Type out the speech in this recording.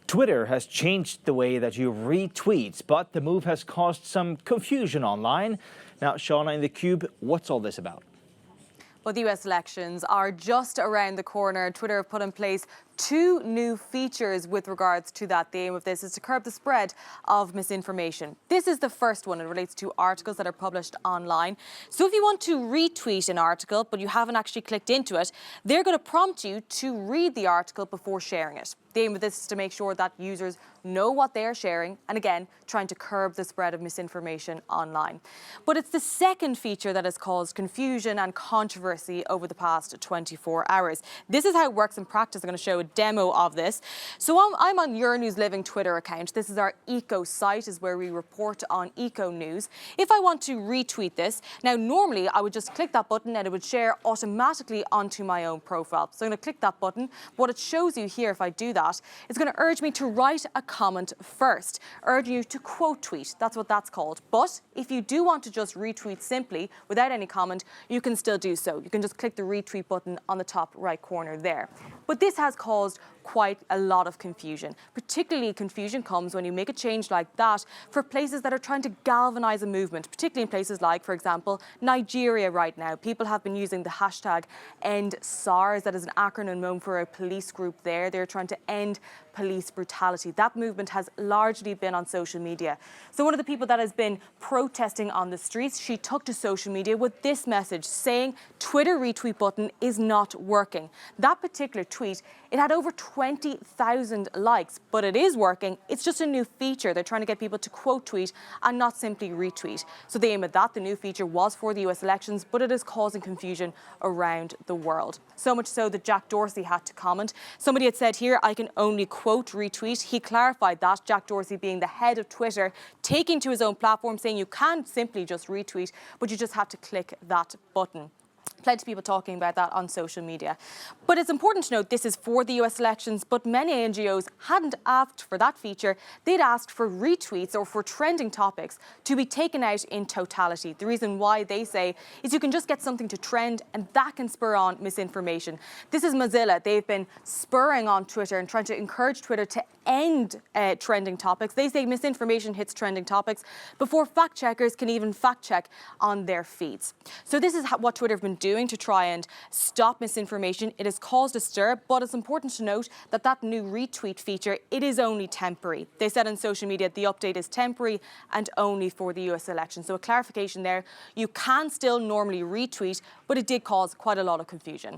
Twitter has changed the way that you retweet, but the move has caused some confusion online. Now, Shauna in the Cube, what's all this about? Well, the US elections are just around the corner. Twitter have put in place two new features with regards to that. The aim of this is to curb the spread of misinformation. This is the first one. It relates to articles that are published online. So if you want to retweet an article, but you haven't actually clicked into it, they're going to prompt you to read the article before sharing it. The aim of this is to make sure that users know what they are sharing, and again, trying to curb the spread of misinformation online. But it's the second feature that has caused confusion and controversy over the past 24 hours. This is how it works in practice. I'm going to show a demo of this. So I'm on Your News Living Twitter account. This is our eco site, is where we report on eco news. If I want to retweet this, now normally I would just click that button and it would share automatically onto my own profile. So I'm going to click that button. What it shows you here, if I do that, it's going to urge me to write a comment first, urging you to quote tweet. That's what that's called. But if you do want to just retweet simply without any comment, you can still do so. You can just click the retweet button on the top right corner there. But this has caused quite a lot of confusion. Particularly confusion comes when you make a change like that for places that are trying to galvanize a movement, particularly in places like, for example, Nigeria right now. People have been using the hashtag #EndSARS. That is an acronym known for a police group there. They're trying to end police brutality. That movement has largely been on social media. So one of the people that has been protesting on the streets, she took to social media with this message saying Twitter retweet button is not working. That particular tweet, it had over 20,000 likes, but it is working. It's just a new feature. They're trying to get people to quote tweet and not simply retweet. So the aim of that, the new feature, was for the US elections, but it is causing confusion around the world. So much so that Jack Dorsey had to comment. Somebody had said here, I can only quote retweet. He clarified that, Jack Dorsey being the head of Twitter, taking to his own platform, saying you can't simply just retweet, but you just have to click that button. Plenty of people talking about that on social media. But it's important to note this is for the US elections, but many NGOs hadn't asked for that feature. They'd asked for retweets or for trending topics to be taken out in totality. The reason why, they say, is you can just get something to trend and that can spur on misinformation. This is Mozilla. They've been spurring on Twitter and trying to encourage Twitter to end trending topics. They say misinformation hits trending topics before fact checkers can even fact check on their feeds. So this is what Twitter have been doing to try and stop misinformation. It has caused a stir, but it's important to note that that new retweet feature, it is only temporary. They said on social media the update is temporary and only for the US election. So a clarification there, you can still normally retweet, but it did cause quite a lot of confusion.